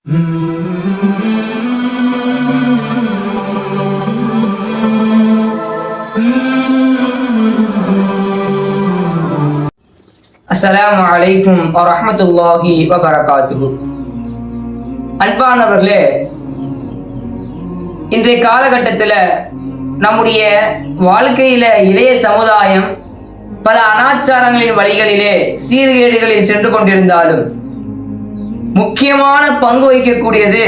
அஸ்ஸலாமு அலைக்கும் வரஹ்மத்துல்லாஹி வபரகாத்துஹு. அன்பானவர்களே, இன்றைய காலகட்டத்தில் நம்முடைய வாழ்க்கையில இளைய சமுதாயம் பல அனாச்சாரங்களின் வழிகளிலே சீர்கேடுகளில் சென்று கொண்டிருந்தாலும் முக்கியமான பங்கு வகிக்கக்கூடியது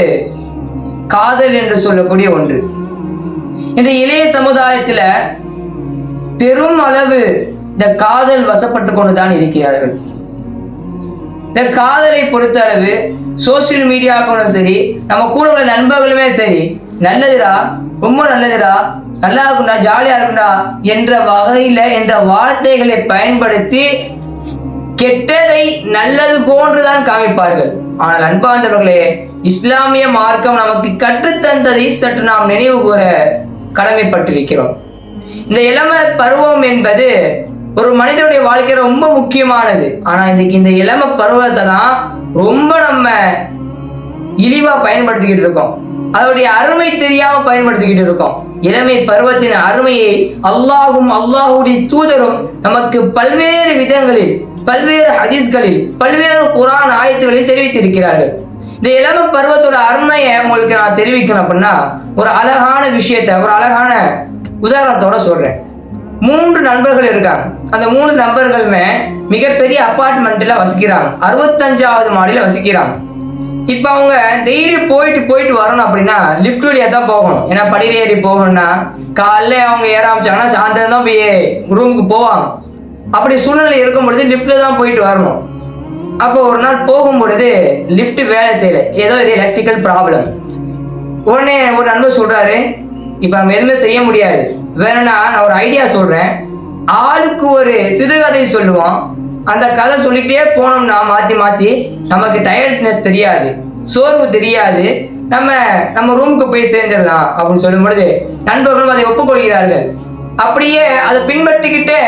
காதல் என்று சொல்லக்கூடிய ஒன்று. இன்றைய இளைய சமுதாயத்துல பெரும் அளவு இந்த காதல் வசப்பட்டு கொண்டுதான் இருக்கிறார்கள். இந்த காதலை பொறுத்த அளவு சோசியல் மீடியாக்களும் சரி, நம்ம கூட உள்ள நண்பர்களுமே சரி, நல்லதுடா, ரொம்ப நல்லதுடா, நல்லா இருக்கும்டா, ஜாலியா இருக்கும்டா என்ற வகையில என்ற வார்த்தைகளை பயன்படுத்தி கெட்டதை நல்லது போன்றுதான் காமிப்பார்கள். ஆனால் அன்பார்ந்தவர்களே, இஸ்லாமிய மார்க்கம் நமக்கு கற்றுத்தந்ததை சற்று நாம் நினைவு கூற கடமைப்பட்டிருக்கிறோம். இந்த இளமை பருவம் என்பது ஒரு மனிதனுடைய வாழ்க்கையில ரொம்ப முக்கியமானது. ஆனா இன்னைக்கு இந்த இளமை பருவத்தை தான் ரொம்ப நம்ம இழிவா பயன்படுத்திக்கிட்டு இருக்கோம். அதோடைய அருமை தெரியாம பயன்படுத்திக்கிட்டு இருக்கோம். இளமை பருவத்தின் அருமையை அல்லாஹும் அல்லாஹுடைய தூதரும் நமக்கு பல்வேறு விதங்களில், பல்வேறு ஹதீஸ்களில், பல்வேறு குர்ஆன் ஆயத்துகளில் தெரிவித்திருக்கிறார்கள். இந்த இளமை பருவத்தோட அருமையை உங்களுக்கு நான் தெரிவிக்கணும் அப்படின்னா ஒரு அழகான விஷயத்த, ஒரு அழகான உதாரணத்தோட சொல்றேன். 3 நண்பர்கள் இருக்காங்க. அந்த 3 நண்பர்களுமே மிகப்பெரிய அபார்ட்மெண்ட்ல வசிக்கிறாங்க. 65வது மாடியில வசிக்கிறாங்க. இப்ப அவங்க டெய்லி போயிட்டு வரணும் அப்படின்னா லிஃப்ட் வழியா தான் போகணும். ஏன்னா படியில ஏறி போகணும்னா காலைல அவங்க ஏற ஆரம்பிச்சாங்கன்னா சாயந்தரம் தான் போய் ரூமுக்கு போவாங்க. அப்படி சூழ்நிலை இருக்கும் பொழுது லிஃப்ட்ல தான் போயிட்டு வரணும். அப்போ ஒரு நாள் போகும் பொழுது லிஃப்ட் வேலை செய்யல, ஏதோ இது எலக்ட்ரிக்கல் ப்ராப்ளம். உடனே ஒரு நண்பர் சொல்றாரு, இப்ப நம்ம எதுவுமே செய்ய முடியாது, வேணும்னா நான் ஒரு ஐடியா சொல்றேன், ஆளுக்கு ஒரு சிறுகதை சொல்லுவோம், அந்த கதை சொல்லிட்டே போனோம்னா மாத்தி மாத்தி நமக்கு டயர்ட்னஸ் தெரியாது, சோர்வு தெரியாது, நம்ம ரூமுக்கு போய் சேர்ந்துடலாம் அப்படின்னு சொல்லும் பொழுது நண்பர்களும் அதை ஒப்புக்கொள்கிறார்கள். அப்படியே அதை பின்பற்றிக்கிட்டே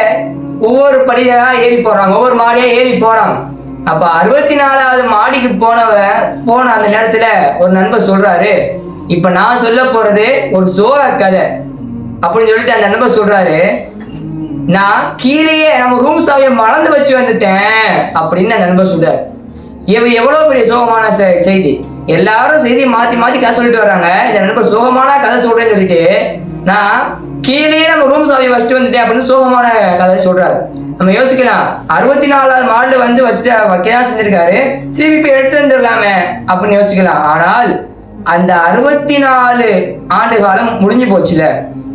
ஒவ்வொரு படியா ஏறி போறாங்க, ஒவ்வொரு மாடியா ஏறி போறாங்க. அப்ப 64வது மாடிக்கு போன அந்த நேரத்துல ஒரு நண்பர் சொல்றாரு, இப்ப நான் சொல்ல போறது ஒரு சோக கதை அப்படின்னு சொல்லிட்டு அந்த நண்பர் சொல்றாரு, நான் கீழேயே நம்ம ரூம் சாவியை மறந்து வச்சு வந்துட்டேன் அப்படின்னு அந்த நண்பர் சொல்றாரு. எவ்வளவு பெரிய சோகமான செய்தி. எல்லாரும் செய்தி மாத்தி மாத்தி கதை சொல்லிட்டு வர்றாங்க. இந்த நண்பர் சோகமான கதை சொல்றேன்னு சொல்லிட்டு நான் கீழே நம்ம ரூம் சாவியை வச்சுட்டு வந்துட்டேன் அப்படின்னு சோகமான கதை சொல்றாரு. நம்ம யோசிக்கலாம், 64வது மாடில வந்து வச்சுட்டு வைக்கதான் செஞ்சிருக்காரு, திருப்பி போய் எடுத்து வந்துடலாமே அப்படின்னு யோசிக்கலாம். ஆனால் அந்த 64 ஆண்டு காலம் முடிஞ்சு போச்சுல,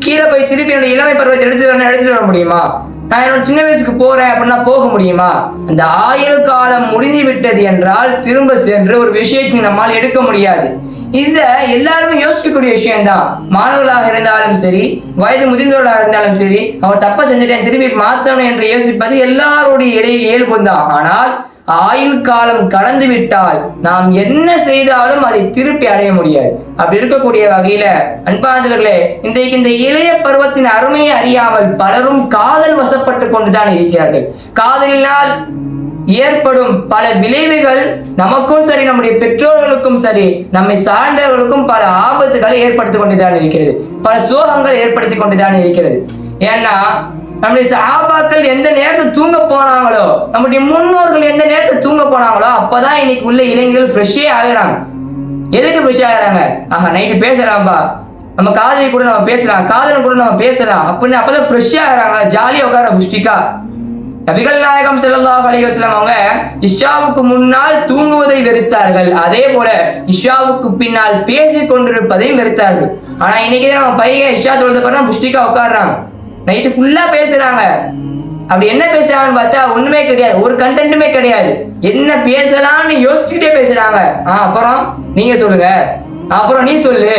கீழே போய் திருப்பி என்னோட இளமை பருவத்தை எடுத்துட்டு வர முடியுமா? நான் என்னோட சின்ன வயசுக்கு போறேன் அப்படின்னா போக முடியுமா? அந்த ஆயுள் காலம் முடிஞ்சு விட்டது என்றால் திரும்ப சென்று ஒரு விஷயத்தை நம்மால் எடுக்க முடியாது. இந்த எல்லாருமே யோசிக்கக்கூடிய விஷயம்தான். மாணவர்களாக இருந்தாலும் சரி, வயது முதிர்ந்தவர்களாக இருந்தாலும் சரி, அவர் தப்பா செஞ்சுட்டேன் திரும்பி மாத்தணும் என்று யோசிப்பது எல்லாருடைய இயல்புதான். ஆனால் ஆயுள் காலம் கடந்து விட்டால் நாம் என்ன செய்தாலும் அதை திருப்பி அடைய முடியாது. அப்படி இருக்கக்கூடிய வகையில அன்பார்ந்தவர்களே, இன்றைக்கு இந்த இளைய பருவத்தின் அருமையை அறியாமல் பலரும் காதல் வசப்பட்டு கொண்டுதான் இருக்கிறார்கள். காதலினால் ஏற்படும் பல விளைவுகள் நமக்கும் சரி, நம்முடைய பெற்றோர்களுக்கும் சரி, நம்மை சார்ந்தவர்களுக்கும் பல ஆபத்துகளை ஏற்படுத்தி கொண்டுதான் இருக்கிறது, பல சோகங்கள் ஏற்படுத்தி கொண்டுதான் இருக்கிறது. ஏன்னா நம்முடைய சஹாபாக்கள் எந்த நேரத்தில் தூங்க போனாங்களோ, நம்முடைய முன்னோர்கள் எந்த நேரத்தில் தூங்க போனாங்களோ அப்பதான் இன்னைக்கு உள்ள இளைஞர்கள் ஃப்ரெஷ்ஷே ஆகுறாங்க. எதுக்கு ஃப்ரெஷ் ஆகுறாங்க? நைட்டு பேசலாம்பா, நம்ம காதலி கூட நம்ம பேசலாம், காதலன் கூட நம்ம பேசலாம் அப்படின்னு அப்பதான் ஃப்ரெஷ் ஆகுறாங்க, ஜாலியா உட்கார புஷ்டிக்கா. நபிகள் நாயகம் ஸல்லல்லாஹு அலைஹி வஸல்லம் அவங்க இஷாவுக்கு முன்னால் தூங்குவதை வெறுத்தார்கள். அதே போல இஷாவுக்கு பின்னால் பேசிக் கொண்டிருப்பதையும் வெறுத்தார்கள். ஆனா இன்னைக்கு நம்ம பையன் இஷா தொழுத பிறகு புஷ்டிக்கா உட்காடுறாங்க, நைட்டு ஃபுல்லா பேசுறாங்க. அப்படி என்ன பேசுறாங்கன்னு பார்த்தா ஒண்ணுமே கிடையாது, ஒரு கண்டென்ட்டுமே கிடையாது. என்ன பேசலாம்னு யோசிச்சுட்டே பேசுறாங்க. அப்புறம் நீங்க சொல்லுங்க, அப்புறம் நீ சொல்லு,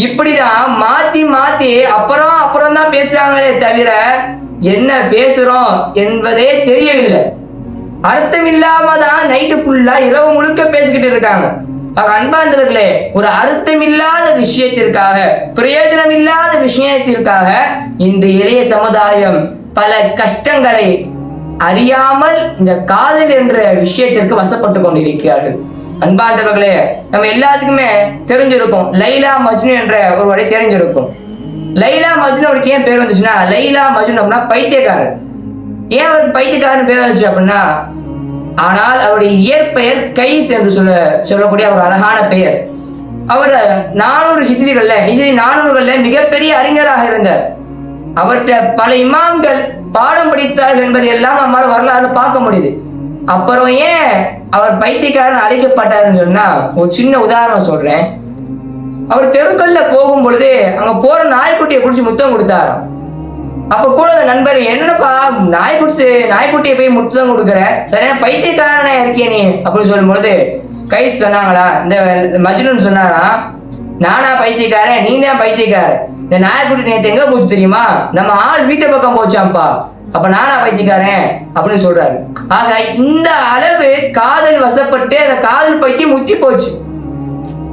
இப்படிதான் மாத்தி மாத்தி அப்புறம் தான் பேசுறாங்களே தவிர என்ன பேசுறோம் என்பதே தெரியவில்லை. அர்த்தம் இல்லாம தான் நைட்டு ஃபுல்லா இரவு முழுக்க பேசிக்கிட்டு இருக்காங்க. அன்பார்ந்தவர்களே, ஒரு அர்த்தம் இல்லாத விஷயத்திற்காக, பிரயோஜனம் இல்லாத விஷயத்திற்காக இந்த இளைய சமுதாயம் பல கஷ்டங்களை அறியாமல் இந்த காதல் என்ற விஷயத்திற்கு வசப்பட்டு கொண்டிருக்கிறார்கள். அன்பார்ந்தவர்களே, நம்ம எல்லாத்துக்குமே தெரிஞ்சிருக்கும் லைலா மஜ்னு என்ற ஒரு வரை தெரிஞ்சிருக்கும். லைலா மஜ்னு அவருக்கு ஏன் பேர் வந்துச்சுன்னா, லைலா மஜ்னு அப்படின்னா பைத்தியக்காரர். ஏன் அவருக்கு பைத்தியக்காரன் பேர் வந்துச்சு அப்படின்னா, ஆனால் அவருடைய இயற்பெயர் கைஸ் என்று சொல்லக்கூடிய ஒரு அழகான பெயர். அவர் 400 ஹிஜ்ரி 400களில் மிகப்பெரிய அறிஞராக இருந்தார். அவர்கிட்ட பல இமாம்கள் பாடம் படித்தார்கள் என்பதை எல்லாம் நம்மால் வரலாறு பார்க்க முடியுது. அப்புறம் ஏன் அவர் பைத்தியக்காரன் அழைக்கப்பட்டாருன்னு சொன்னா, ஒரு சின்ன உதாரணம் சொல்றேன். அவர் தெருக்கல்ல போகும் பொழுது அங்க போற நாய்க்குட்டியை பிடிச்சி முத்தம் கொடுத்தாராம். அப்ப கூட அந்த நண்பர், என்னப்பா நாய்க்குட்டியை போய் முத்தம் கொடுக்குற, சரியான பைத்தியக்காரனா இருக்கிய நீ அப்படின்னு சொல்லும் பொழுது கைஸ் சொன்னாங்களா, இந்த மஜ்னூன் சொன்னாரா, நானா பைத்தியக்காரன், நீ தான் பைத்தியக்காரன். இந்த நாய்க்குட்டி நேற்று எங்க போச்சு தெரியுமா, நம்ம ஆள் வீட்டு பக்கம் போச்சாம்ப்பா, அப்ப நானா பைத்தியக்காரன் அப்படின்னு சொல்றாரு. ஆக இந்த அளவு காதல் வசப்பட்டு அந்த காதல் பைத்தியம் முத்தி போச்சு.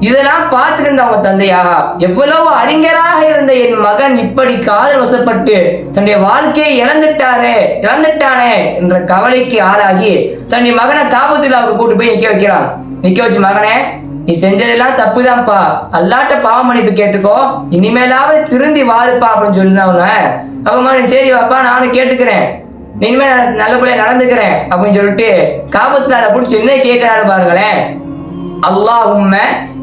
இதெல்லாம் பார்த்துருந்த அவங்க தந்தையா, எவ்வளவு அறிஞராக இருந்த என் மகன் இப்படி காதல் வசப்பட்டு தன்னுடைய வாழ்க்கையை இழந்துட்டானே என்ற கவலைக்கு ஆளாகி தன்னுடைய மகனை காபத்துல்லாவுக்கு கூட்டு போய் நிக்க வச்சு, மகனே நீ செஞ்சதெல்லாம் தப்புதான்ப்பா, அல்லாட்ட பாவ மன்னிப்பு கேட்டுக்கோ, இனிமேலாவது திருந்தி வாழுப்பா அப்படின்னு சொல்லினவங்க. அவங்க சரி வாப்பா நானும் கேட்டுக்கிறேன், இனிமே நல்லபடியா நடந்துக்கிறேன் அப்படின்னு சொல்லிட்டு காபத்துல்லால பிடிச்சி என்ன கேட்கிறாரு பாருங்களேன். அல்லாஹும்ம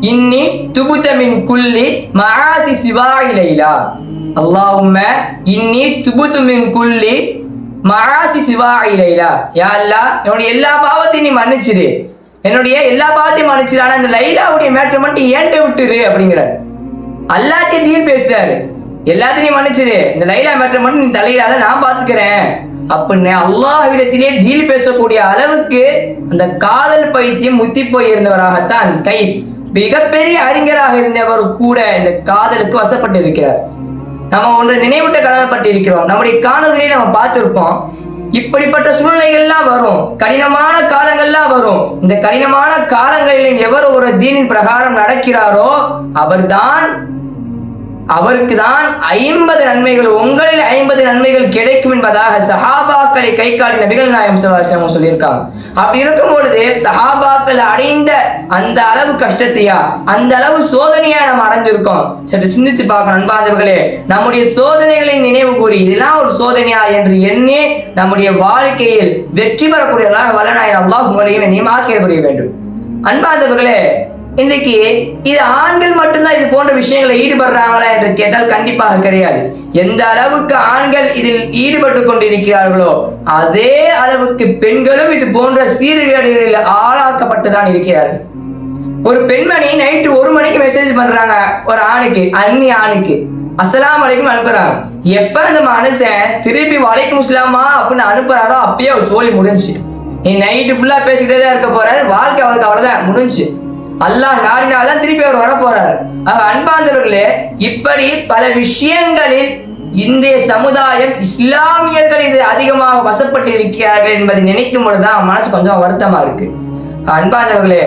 இன்னி துபுத மின் குல்லி மஆசி சிவாஇ லைலா. அல்லாஹும்ம இன்னி துபுது மின் குல்லி மஆசி சிவாஇ லைலா. யா அல்லாஹ், என்னுடைய எல்லா பாவத்தையும் நீ மன்னிச்சிரு, என்னுடைய எல்லா பாவத்தையும் மன்னிச்சிரு, ஆனா இந்த லைலாவுடைய மேட்டர் மட்டும் ஏன்ட்ட விட்டுரு அப்படிங்கிறார். அல்லாஹ்ட்ட டீல் பேசுறாரு, எல்லாத்தையும் மன்னிச்சிரு, இந்த லைலா மேட்டர் மட்டும் நீ தலையிடாத, நான் பாத்துக்கிறேன் அப்படின்னு அல்லாஹ்விடத்திலே டீல் பேசக்கூடிய அளவுக்கு அந்த காதல் பைத்தியம் முத்தி போய் இருந்தவராகத்தான் கைஸ். மிகப்பெரிய அறிஞராக இருந்தவர் கூட இந்த காதலுக்கு வசப்பட்டு இருக்கிறார். நம்ம ஒன்று நினைவூட்ட கடமைப்பட்டு இருக்கிறோம். நம்முடைய காணொலியை நம்ம பார்த்திருப்போம். இப்படிப்பட்ட சூழ்நிலைகள்லாம் வரும், கடினமான காலங்கள்லாம் வரும். இந்த கடினமான காலங்களில் எவர் ஒரு தீனின் பிரகாரம் நடக்கிறாரோ அவருக்கு தான் 50 நன்மைகள், உங்களில் 50 நன்மைகள் கிடைக்கும் என்பதாக சஹாபாக்களை கை காட்டி நபிகள் நாயகம் ஸல்லல்லாஹு அலைஹி வஸல்லம் சொல்லியிருக்காங்க. அப்படி இருக்கும் பொழுது சஹாபாக்கள் அடைந்த அந்த அளவு கஷ்டத்தையா, அந்த அளவு சோதனையா நம்ம அடைஞ்சிருக்கோம். சற்று சிந்திச்சு பார்க்கணும் அன்பார்ந்தவர்களே. நம்முடைய சோதனைகளை நினைவு கூறி இதெல்லாம் ஒரு சோதனையா என்று எண்ணி நம்முடைய வாழ்க்கையில் வெற்றி பெறக்கூடியவர்களாக வல்லநாயகன் அல்லாஹ் உங்களையும் என்னையும் ஆக்கிய புரிய வேண்டும். அன்பார்ந்தவர்களே, இன்னைக்கு இது ஆண்கள் மட்டும்தான் இது போன்ற விஷயங்களை ஈடுபடுறாங்களா என்று கேட்டால் கண்டிப்பாக கிடையாது. எந்த அளவுக்கு ஆண்கள் இதில் ஈடுபட்டு கொண்டிருக்கிறார்களோ அதே அளவுக்கு பெண்களும் இது போன்ற சீர்கேடுகளில் ஆளாக்கப்பட்டுதான் இருக்கிறார்கள். ஒரு பெண்மணி நைட்டு 1 மணிக்கு மெசேஜ் பண்றாங்க ஒரு ஆணுக்கு, அந்நிய ஆணுக்கு அஸ்ஸலாமு அலைக்கும் அனுப்புறாங்க. எப்ப அந்த மனுஷன் திருப்பி வலைக்கும் அஸ்ஸலாமா அப்படின்னு அனுப்புறாரோ அப்பயே ஒரு சோழி முடிஞ்சு. நீ நைட்டு ஃபுல்லா பேசிக்கிட்டே தான் இருக்க போறாரு, வாழ்க்கை அவருக்கு அவ்வளவுதான் முடிஞ்சு. அல்லாஹ் நாடினால்தான் திருப்பி அவர் வர போறாரு. அன்பார்ந்தவர்களே, இப்படி பல விஷயங்களில் இந்திய சமுதாயம் இஸ்லாமியர்கள் இது அதிகமாக வசப்பட்டு இருக்கிறார்கள் என்பதை நினைக்கும் பொழுதுதான் மனசு கொஞ்சம் வருத்தமா இருக்கு. அன்பார்ந்தவர்களே,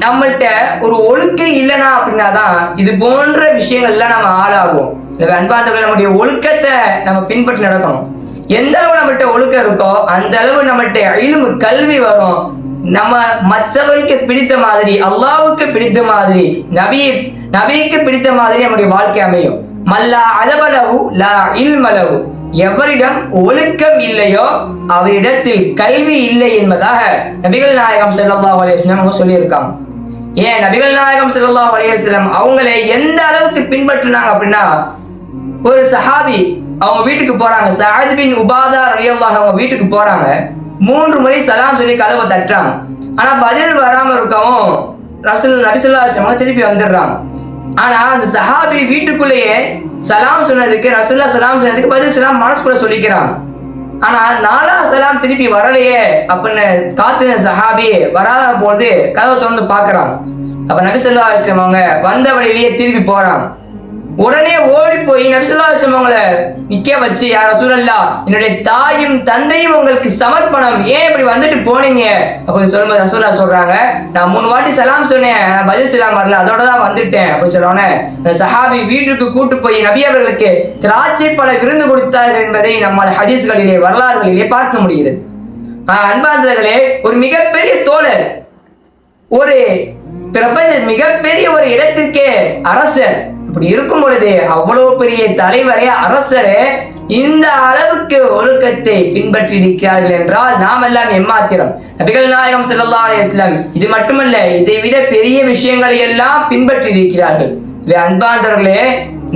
நம்மள்கிட்ட ஒரு ஒழுக்கை இல்லைனா அப்படின்னாதான் இது போன்ற விஷயங்கள்லாம் நம்ம ஆளாகும். அன்பார்ந்தவர்களே, நம்முடைய ஒழுக்கத்தை நம்ம பின்பற்றி நடக்கணும். எந்த அளவு நம்மகிட்ட ஒழுக்கம் இருக்கோ அந்த அளவு நம்மகிட்ட இல்மு கல்வி வரும். நம்ம மற்றவருக்கு பிடித்த மாதிரி, அல்லாஹ்வுக்கு பிடித்த மாதிரி, நபிக்கு பிடித்த மாதிரி நம்முடைய வாழ்க்கை அமையும். மல்லா அதபலவு லா இல்மலவு. எவரிடம் ஒழுக்கம் இல்லையோ அவரிடத்தில் கல்வி இல்லை என்பதாக நபிகள் நாயகம் ஸல்லல்லாஹு அலைஹி வஸல்லம் அவங்க சொல்லியிருக்காங்க. ஏன் நபிகள் நாயகம் ஸல்லல்லாஹு அலைஹி வஸல்லம் அவங்களை எந்த அளவுக்கு பின்பற்றினாங்க அப்படின்னா, ஒரு சஹாபி அவங்க வீட்டுக்கு போறாங்க, சஅத் பின் உபாதா ரலியல்லாஹு அன்ஹு அவங்க வீட்டுக்கு போறாங்க. 3 முறை சலாம் சொல்லி கதவை தட்டுறாங்க. ஆனா பதில் வராம இருக்கவும் நபி ஸல்லல்லாஹு அலைஹி வஸல்லம் திருப்பி வந்துடுறாங்க. ஆனா அந்த சஹாபி வீட்டுக்குள்ளேயே சலாம் சொன்னதுக்கு, ரசூலுல்லாஹ் சலாம் சொன்னதுக்கு பதில் சலாம் மனசுக்குள்ள சொல்லிக்கிறாங்க. ஆனா 4ஆவது சலாம் திருப்பி வரலையே அப்படின்னு காத்துன சஹாபி வராத போது கதவை திறந்து பாக்குறாங்க. அப்ப நபி ஸல்லல்லாஹு அலைஹி வஸல்லம் அவங்க வந்த வழியிலேயே திருப்பி போறாங்க. உடனே ஓடி போய் நபி ஸல்லல்லாஹு அலைஹி வஸல்லம் அவங்களை நிக்க வச்சு, யா ரசூலல்லாஹ், என்னுடைய தாயும் தந்தையும் உங்களுக்கு சமர்ப்பணம், ஏன் இப்படி வந்துட்டு போனீங்க அப்படின்னு சொல்லும்போது ரசூலுல்லாஹ் சொல்றாங்க, நான் 3 வாட்டி சலாம் சொன்னேன், பதில் சலாம் வரல, அதோட தான் வந்துட்டேன் அப்படின்னு சொன்னோன்னே சஹாபி வீட்டுக்கு கூட்டு போய் நபி அவர்களுக்கு திராட்சை பழ விருந்து கொடுத்தார்கள் என்பதை நம்மால் ஹதீஸ்களிலே வரலாறுகளிலே பார்க்க முடிகிறது. அன்பார்ந்தவர்களே, ஒரு மிகப்பெரிய தோழர் ஒரு பிரபஞ்ச மிகப்பெரிய ஒரு இடத்திற்கே அரசர். இப்படி இருக்கும் பொழுது அவ்வளவு பெரிய தலைவரே அரசரே இந்த அளவுக்கு ஒழுக்கத்தை பின்பற்றி இருக்கிறார்கள் என்றால் நாம் எல்லாம் எம்மாத்திரம். நபிகள் நாயகம் ஸல்லல்லாஹு அலைஹி வஸல்லம் இது மட்டுமல்ல, இதை விட பெரிய விஷயங்களை எல்லாம் பின்பற்றி இருக்கிறார்கள். அன்பார்ந்தவர்களே,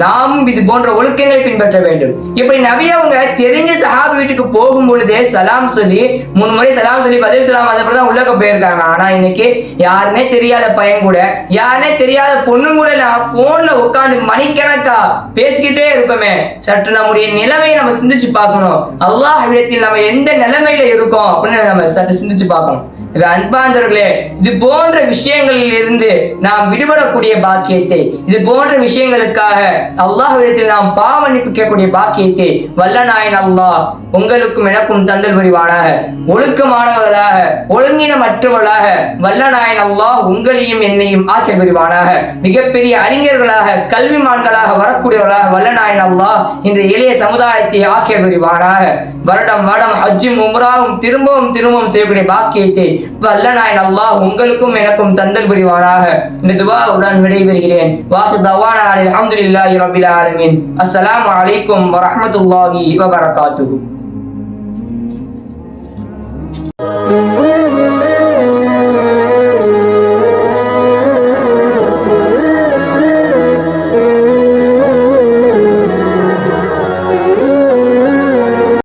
நாமும் இது போன்ற ஒழுக்கங்களை பின்பற்ற வேண்டும். இப்படி நபி அவங்க தெரிஞ்ச சஹாபி வீட்டுக்கு போகும் பொழுதே சலாம் சொல்லி 3 முறை சலாம் சொல்லி பதில் சலாம் அதுதான் உள்ளக்க போயிருக்காங்க. ஆனா இன்னைக்கு யாருன்னே தெரியாத பையன் கூட, யாருன்னே தெரியாத பொண்ணு கூட நான் போன்ல உட்காந்து மணிக்கணக்கா பேசிக்கிட்டே இருக்கோமே. சற்று நம்முடைய நிலைமையை நம்ம சிந்திச்சு பார்க்கணும். அல்லாஹ் விடத்தில் நம்ம எந்த நிலைமையில இருக்கோம் அப்படின்னு நம்ம சற்று சிந்திச்சு பார்க்கணும். அன்பார்ந்தவர்களே, இது போன்ற விஷயங்களில் இருந்து நாம் விடுபடக்கூடிய பாக்கியத்தை, இது போன்ற விஷயங்களுக்காக அல்லாஹ்விடத்தில் நாம் பாவமன்னிப்பு கேட்கக்கூடிய பாக்கியத்தை வல்ல நாயன் அல்லாஹ் உங்களுக்கும் எனக்கும் தந்தல் புரிவானாக. ஒழுக்கமானவர்களாக, ஒழுங்கினமற்றவர்களாக வல்ல நாயன் அல்லாஹ் உங்களையும் என்னையும் ஆக்கில் புரிவானாக. மிகப்பெரிய அறிஞர்களாக, கல்விமான்களாக வரக்கூடியவர்களாக வல்ல நாயன் அல்லாஹ் இந்த எளிய சமுதாயத்தை ஆக்கில் புரிவானாக. வருடம் வருடம் ஹஜ்ஜும் உம்ராவும் திரும்பவும் செய்யக்கூடிய பாக்கியத்தை வல்ல நாயன் அல்லாஹ் உங்களுக்கும் எனக்கும் தந்தல் புரிவானாக. இந்த துஆவுடன் விடைபெறுகிறேன். வாஹிர் தவானா அல்ஹம்துலில்லாஹி ரப்பில் ஆலமீன். அஸ்ஸலாமு அலைக்கும் வரஹ்மத்துல்லாஹி வபரகாத்துஹு.